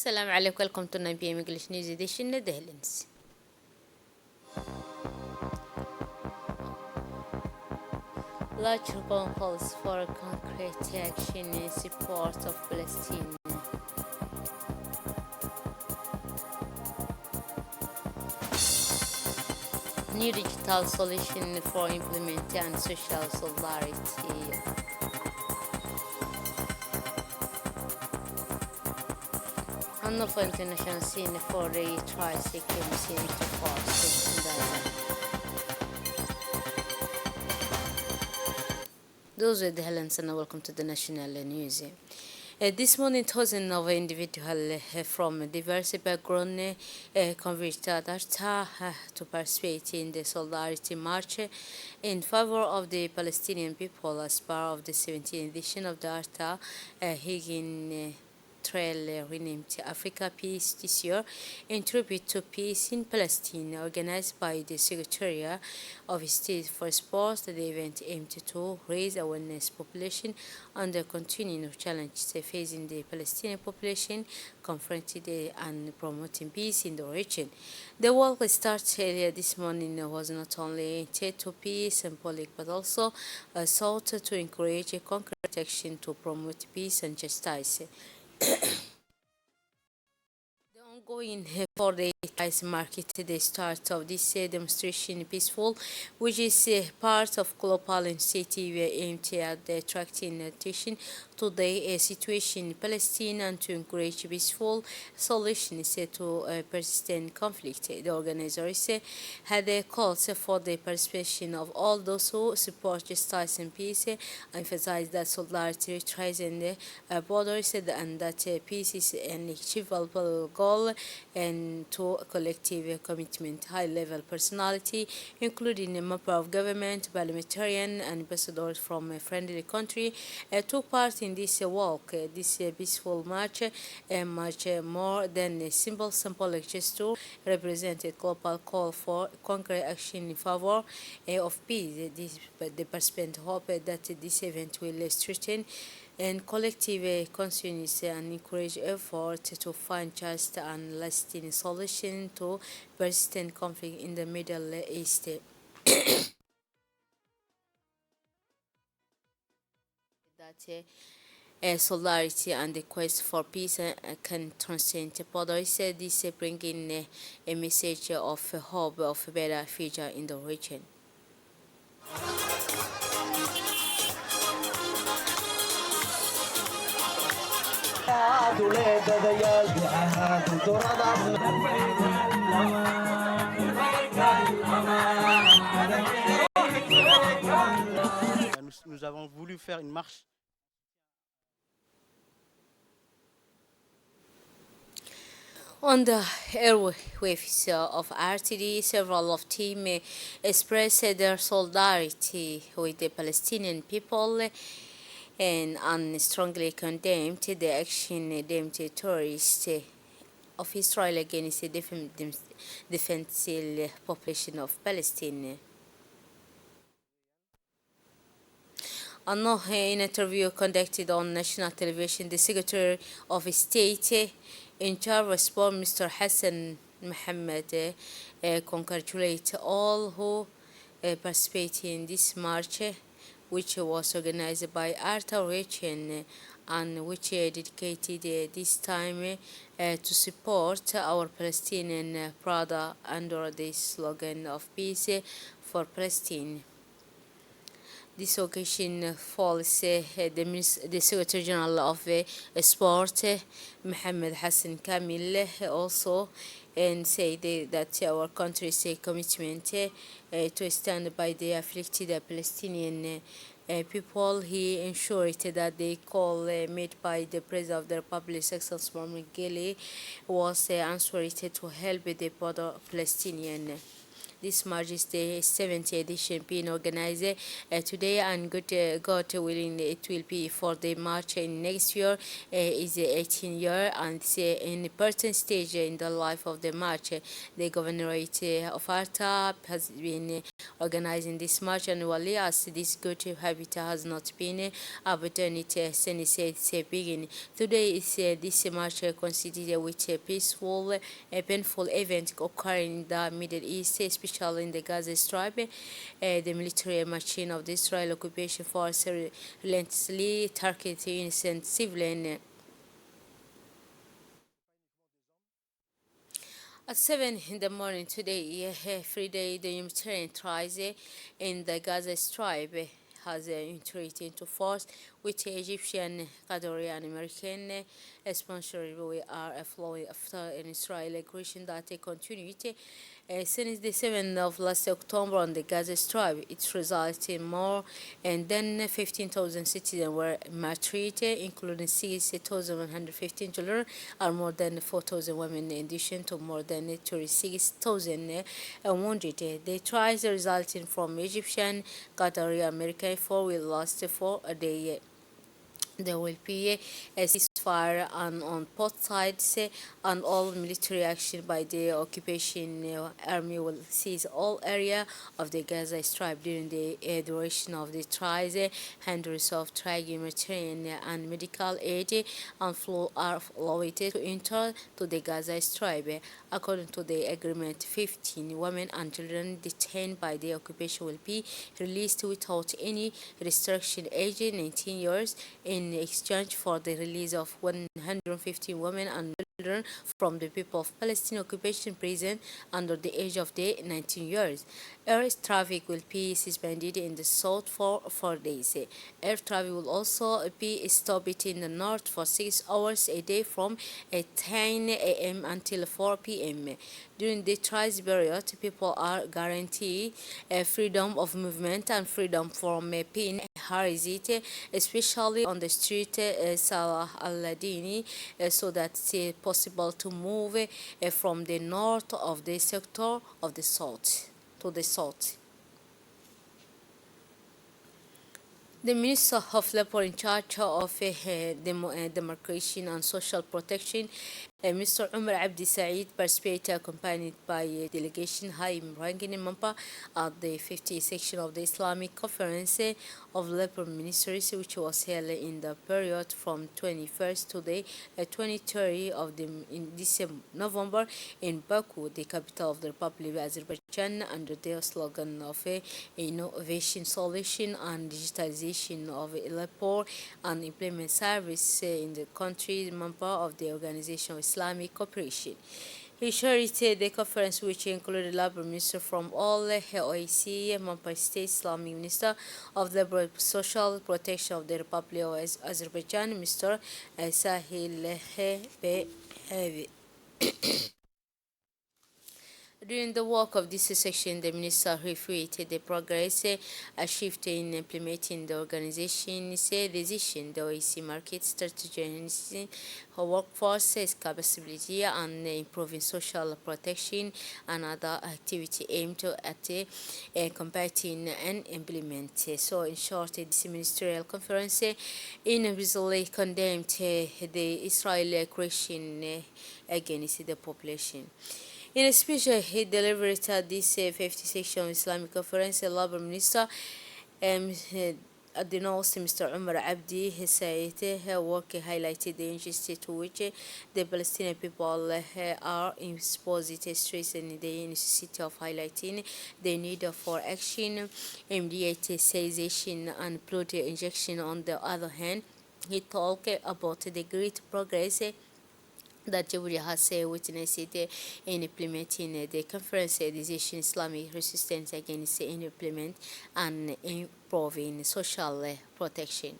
Assalamu alaikum, welcome to 9 p.m. English News Edition, The Headlines. Large calls for concrete action in support of Palestine. New digital solution for implementing social solidarity. Another international scene for the tricycle scene to force in Gaza. Those were the headlines and welcome to the National News. This morning, thousands of individuals from diverse backgrounds converged at Arta to participate in the Solidarity March in favor of the Palestinian people as part of the 17th edition of the Arta Higgin Trail renamed Africa Peace this year in tribute to peace in Palestine, organized by the Secretary of State for Sports. The event aimed to raise awareness population on the continuing challenges facing the Palestinian population, confronting and promoting peace in the region. The work that started earlier this morning was not only intended to peace symbolic but also sought to encourage a concrete action to promote peace and justice. The ongoing for the price market, the start of this demonstration peaceful, which is part of global initiative aimed at attracting attention to the situation in Palestine and to encourage peaceful solutions to persistent conflict. The organizers had called for the participation of all those who support justice and peace, emphasized that solidarity transcends borders and that peace is an achievable goal and to collective commitment. High-level personality, including a member of government, parliamentarian, and ambassadors from a friendly country, took part in this walk. This peaceful march, much more than a simple symbolic gesture, represents a global call for concrete action in favor of peace. The participants hope that this event will strengthen and collective consciousness and encourage effort to find just and lasting solution to persistent conflict in the Middle East. That solidarity and the quest for peace can transcend borders. This bringing a message of hope of a better future in the region. Nous avons voulu faire une marche. On the airwaves of RTD, several of team expressed their solidarity with the Palestinian people and strongly condemned the action deemed terrorist of Israel against the defensive population of Palestine. In an interview conducted on national television, the Secretary of State in charge of sport, Mr. Hassan Mohammed, congratulated all who participated in this march, which was organized by Arta Region and which dedicated this time to support our Palestinian brother under the slogan of peace for Palestine. This occasion falls the Secretary General of Sport, Mohammed Hassan Kamil, also and said that our country's commitment to stand by the afflicted Palestinian people. He ensured that the call made by the President of the Republic, Excellency Mohamed Ghali, was answered to help the border Palestinian. This march is the 70th edition being organized today, and God willing, it will be for the march in next year. Is the 18th year, and it's an important stage in the life of the march. The governorate of Arta has been organizing this march annually, as this go-to habitat has not been abandoned since its beginning. Today is this march coincided with a peaceful, painful event occurring in the Middle East, especially in the Gaza Strip. The military machine of the Israel occupation force relentlessly targeted innocent civilians. At 7 in the morning today, Friday, the humanitarian crisis in the Gaza Strip has entered into force with Egyptian, Qatari, and American sponsorship. We are following after an Israeli aggression that continued since the 7th of last October on the Gaza Strip. It resulted in more than 15,000 citizens were maltreated, including 6,115 children and more than 4,000 women, in addition to more than 36,000 wounded. The trials resulting from Egyptian, Qatari, American for will last for a day. There will be a ceasefire on both sides, and all military action by the occupation army will seize all area of the Gaza Strip during the duration of the trials. Hundreds of humanitarian and medical aid and flow are awaited to enter to the Gaza Strip. According to the agreement, 15 women and children detained by the occupation will be released without any restriction, aged 19 years, in exchange for the release of 150 women and children from the people of Palestine occupation prison under the age of the 19 years. Air traffic will be suspended in the south for 4 days. Air traffic will also be stopped in the north for 6 hours a day from 10 a.m. until 4 p.m. During the trial period, people are guaranteed freedom of movement and freedom from being harassed, especially on the street Salah al-Dini, so that it's possible to move from the north of the sector of the south to the south. The Minister of Labor in charge of Demarcation and Social Protection, Mr. Umar Abdi Said, participated accompanied by a delegation high-ranking member at the 50th section of the Islamic Conference of Labor Ministries, which was held in the period from 21st to the 23rd of this November in Baku, the capital of the Republic of Azerbaijan, under the slogan of innovation, solution, and digitalization of labor and employment service in the country, member of the Organization of Islamic Cooperation. He chaired the conference, which included labor ministers from all OIC member states, Islamic Minister of Labor Social Protection of the Republic of Azerbaijan, Mr. Sahil Behavi. During the work of this session, the Minister reiterated the progress achieved in implementing the organization's decision, the OEC market strategy, enhancing workforce capability, and improving social protection and other activity aimed at combating unemployment. So, in short, this ministerial conference universally condemned the Israeli aggression against the population. In a speech he delivered at this 50th section of Islamic Conference, the Labor Minister at the North, Mr. Umar Abdi, he said her work highlighted the injustice to which the Palestinian people are exposed, stressing the necessity of highlighting the need for action, immediate cessation, and blood injection. On the other hand, he talked about the great progress that Djibouti has witnessed in implementing the conference decision, Islamic resistance against unemployment and improving social protection.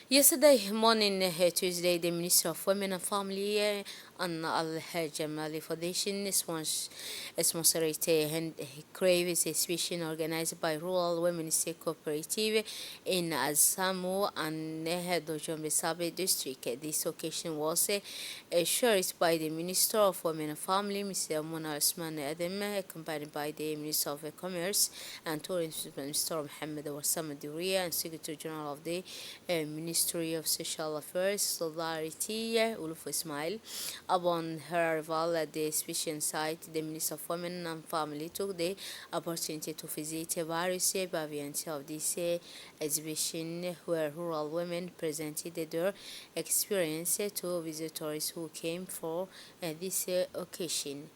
Yesterday morning, Tuesday, the Minister of Women and Family and Al-Jamali Foundation sponsored and Crave exhibition organized by Rural Women's Cooperative in Azamu and Dojombe Sabe district. This occasion was shared by the Minister of Women and Family, Mr. Mona Osman Adam, accompanied by the Minister of Commerce and Tourism, Mr. Mohammed Warsam Duria, and Secretary General of the Ministry of Social Affairs, Solidarity, Uluf Ismail. Upon her arrival at the exhibition site, the Minister of Women and Family took the opportunity to visit various pavilions of this exhibition, where rural women presented their experience to visitors who came for this occasion.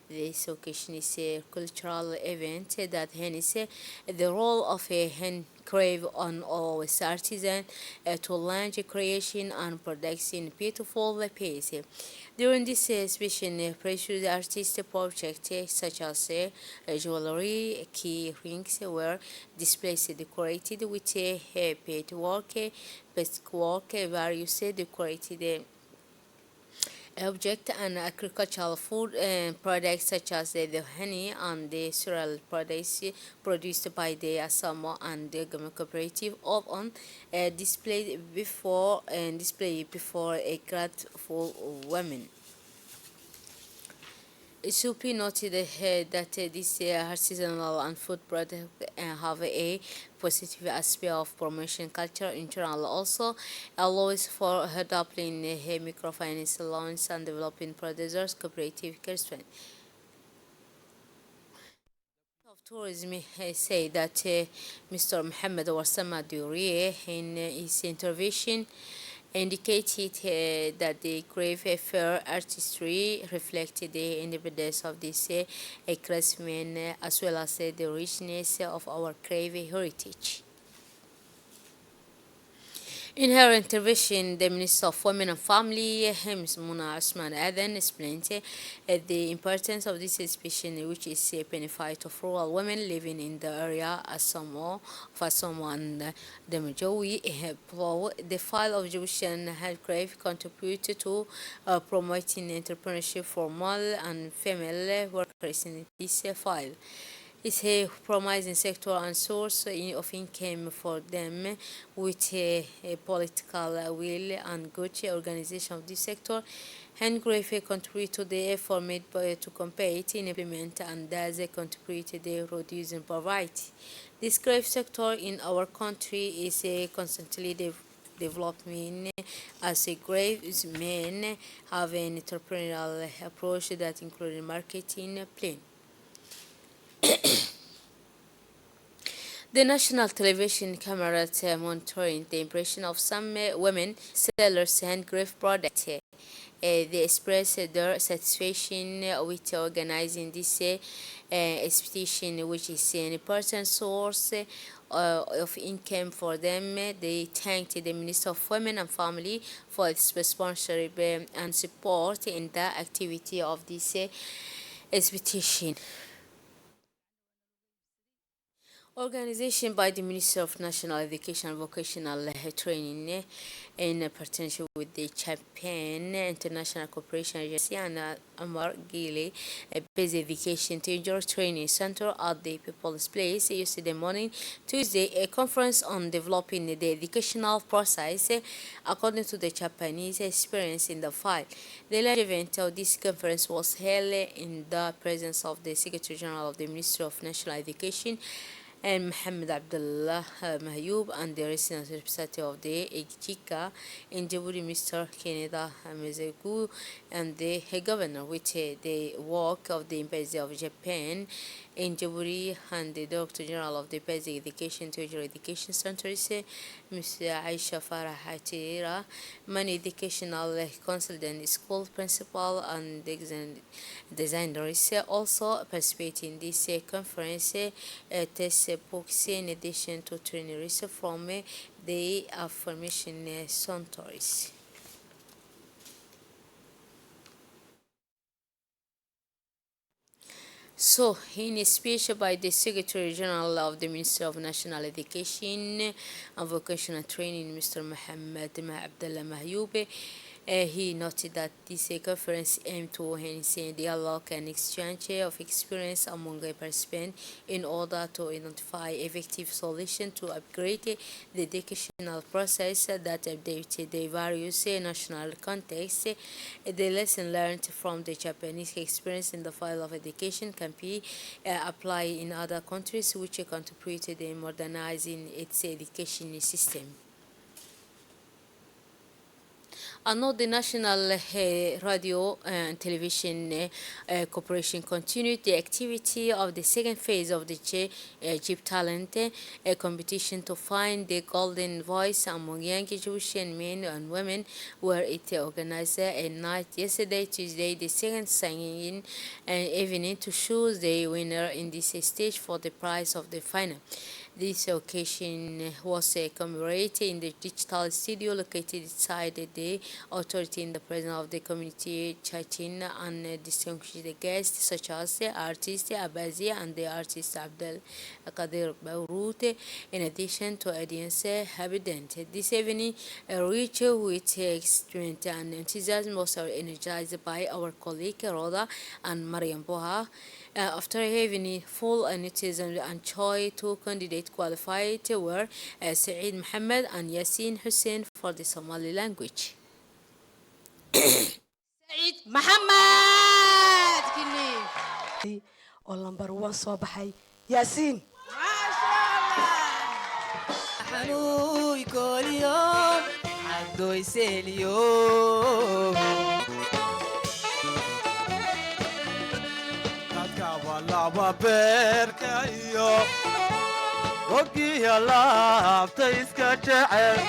This occasion is a cultural event that harnesses the role of a hand crave on all artisan to launch creation and production beautiful piece. During this exhibition, precious artist projects such as jewelry, key rings were displayed decorated with paintwork, work, various decorated object and agricultural food products such as the honey and the cereal products produced by the Asamo and the Gama Cooperative of on display before a crowd for women. It should be noted that this artisanal and food products have a positive aspect of promotion culture in general. Also, allows for developing microfinance loans and developing producers cooperative investment. Of tourism say that Mr. Mohammed Warsama Duriye in his intervention indicated that the grave fair artistry reflected the independence of this craftsmen as well as the richness of our grave heritage. In her intervention, the Minister of Women and Family, Ms. Muna Asman Aden, explained the importance of this exhibition, which is a benefit of rural women living in the area of Asomo and the Majowi. The file of Jewish and handcraft contributed to promoting entrepreneurship for male and female workers in this file. It's a promising sector and source of income for them with a political will and good organization of this sector. Handgrave contribute to the effort made to compete in implement and thus contribute to the reducing poverty. This grave sector in our country is constantly developing as a grave men have an entrepreneurial approach that includes marketing plan. The national television cameras monitoring the impression of some women sellers handcraft products. They express their satisfaction with organizing this expedition, which is an important source of income for them. They thanked the Minister of Women and Family for its sponsorship and support in the activity of this expedition. Organization by the Ministry of National Education and Vocational Training in partnership with the Japan International Cooperation Agency and Amar Gili Basic Education Teacher Training Center at the People's Place yesterday morning, Tuesday, a conference on developing the educational process according to the Japanese experience in the field. The large event of this conference was held in the presence of the Secretary General of the Ministry of National Education and Mohammed Abdullah Mahyoub and the recent representative of the Ejika in Djibouti, Mr. Kennedy Mezegu, and the governor with the work of the Embassy of Japan in Djibouti and the Director General of the Basic Education Teacher Education Center, Mr. Aisha Farah Hatira, many educational consultant, school principal, and designers also participate in this conference. Test books in addition to trainers from the affirmation centers. So, in a speech by the Secretary General of the Ministry of National Education and Vocational Training, Mr. Mohammed Abdullah Mahyoub, he noted that this conference aimed to enhance dialogue and exchange of experience among participants in order to identify effective solutions to upgrade the educational process that update the various national contexts. The lesson learned from the Japanese experience in the field of education can be applied in other countries, which contributed in modernizing its education system. And the National Radio and Television Corporation continued the activity of the second phase of the Jeep Talent competition to find the golden voice among young Egyptian men and women, where it organized a night yesterday, Tuesday, the second singing evening to choose the winner in this stage for the prize of the final. This occasion was commemorated in the digital studio located inside the authority in the presence of the community chatting and distinguished guests such as the artist Abazi and the artist Abdel Qadir Baurut, in addition to audience Habident. This evening reached with excitement and enthusiasm was energized by our colleague Roda and Mariam Boha. After having full enthusiasm and joy, two candidates qualified were Saeed Mohammed and Yasin Hussein for the Somali language. سعيد محمد كني oo lambar 1 soo baxay yaasiin حنوي كل يوم عدو يسيليوم dadka walaba beerka iyo ogiya laabta iska jecel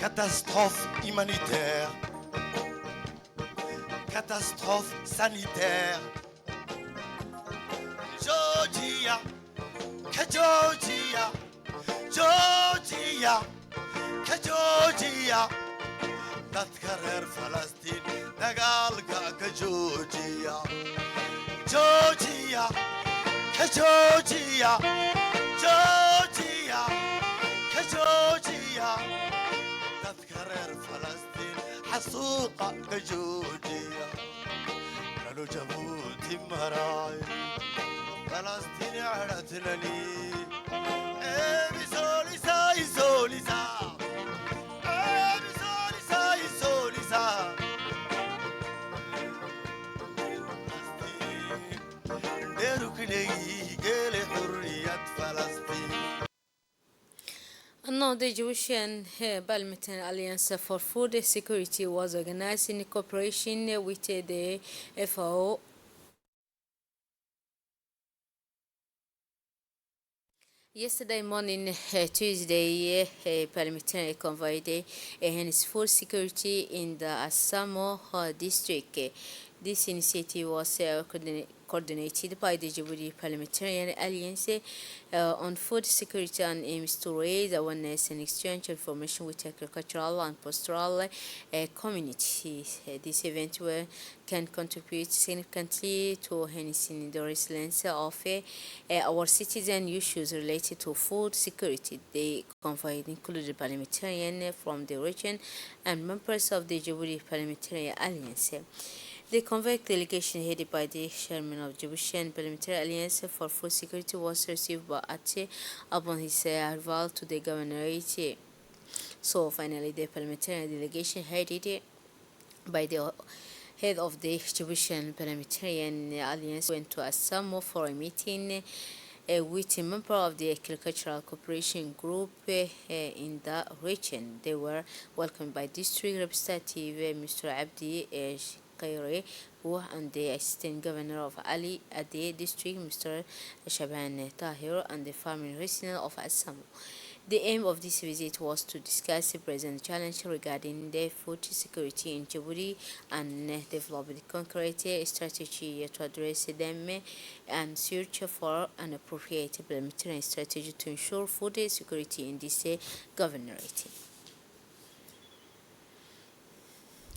catastrophe humanitaire, catastrophe sanitaire. Georgia, Georgia, Georgia, Georgia. dadka reer falastiin dagaalka ka joojiya joojiya ka joojiya joojiya ka joojiya dadka reer falastiin xasuuqa ka joojiya nalo jabuuti maraay falastiin cadhatlani ebisolisa isolisa No, the Jewish Parliamentary Alliance for Food Security was organized in cooperation with the FAO. Yesterday morning, Tuesday, parliamentary convoyed his food security in the Asamo district. This initiative was coordinated by the Djibouti Parliamentarian Alliance on Food Security and aims to raise awareness and exchange information with agricultural and pastoral communities. This event can contribute significantly to enhancing the resilience of our citizen issues related to food security. The convoy included parliamentarians from the region and members of the Djibouti Parliamentary Alliance. The convoy delegation headed by the chairman of Djiboutian Parliamentary Alliance for Food Security was received by Ache upon his arrival to the governorate. So finally, the parliamentary delegation headed by the head of the Djiboutian Parliamentarian Alliance went to Assamo for a meeting with a member of the Agricultural Cooperation Group in the region. They were welcomed by District Representative Mr. Abdi Kaire and the Assistant Governor of Ali Ade District, Mr. Shaban Tahir, and the farming resident of Assam. The aim of this visit was to discuss the present challenge regarding the food security in Djibouti and develop the concrete strategy to address them and search for an appropriate implementation strategy to ensure food security in this governorate.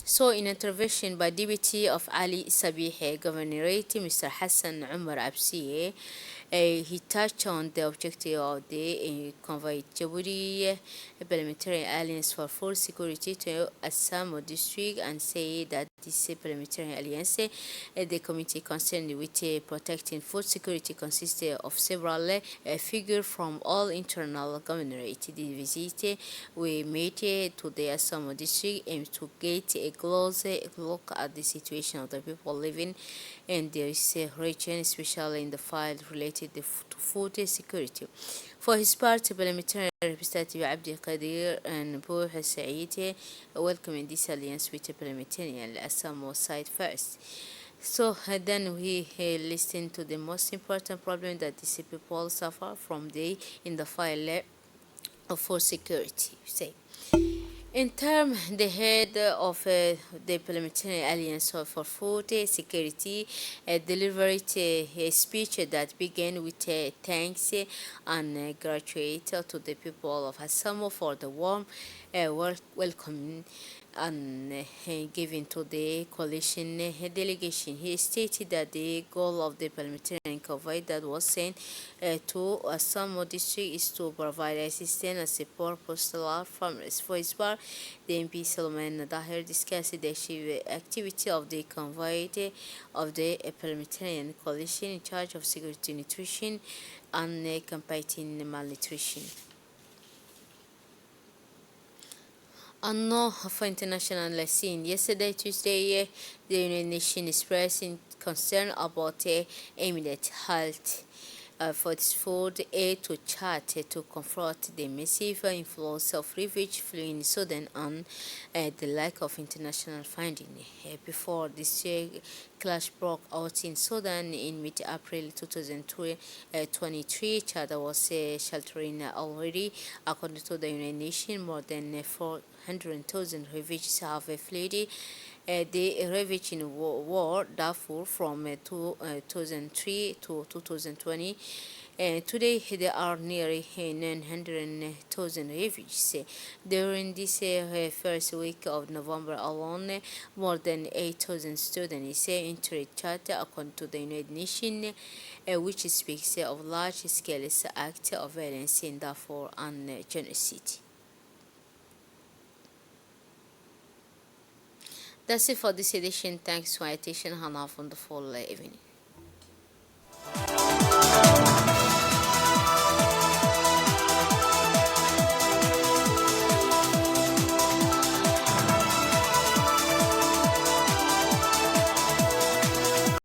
So, in intervention by Deputy of Ali Sabih Governorate, Mr. Hassan Umar Absiye, he touched on the objective of the convoy Djibouti Parliamentary Alliance for Food Security to Assam district and said that this parliamentary alliance, the committee concerned with protecting food security, consists of several figures from all internal governorate. The visit we made to the Assam district aims to get a close look at the situation of the people living in this region, especially in the field related related to food security. For his part, parliamentary representative Abdi Qadir and Buh Said welcomed this alliance with the parliamentarian Assam was side first. So then we listen to the most important problem that these people suffer from in the file for security. Say. In term, the head of the Parliamentary Alliance for Food Security delivered a speech that began with thanks and gratitude to the people of Assam for the warm welcome and given to the coalition delegation. He stated that the goal of the parliamentarian convoy that was sent to Assam district is to provide assistance and support postal farmers. For his part, the MP Solomon Dahir discussed the activity of the convoy of the parliamentarian coalition in charge of security nutrition and combating malnutrition. And now for international scene. Yesterday, Tuesday, the United Nations expressed concern about immediate halt for its food aid to Chad to confront the massive inflows of refugees fleeing Sudan and the lack of international funding. Before this clash broke out in Sudan in mid-April 2023, Chad was sheltering already. According to the United Nations, more than 400,000 refugees have fled the ravaged in war Darfur from 2003 to 2020. Today, there are nearly 900,000 refugees. During this first week of November alone, more than 8,000 students entered Chad, according to the United Nations, which speaks of large-scale acts of violence in Darfur and genocide. That's it for this edition. Thanks for your attention and have a wonderful evening.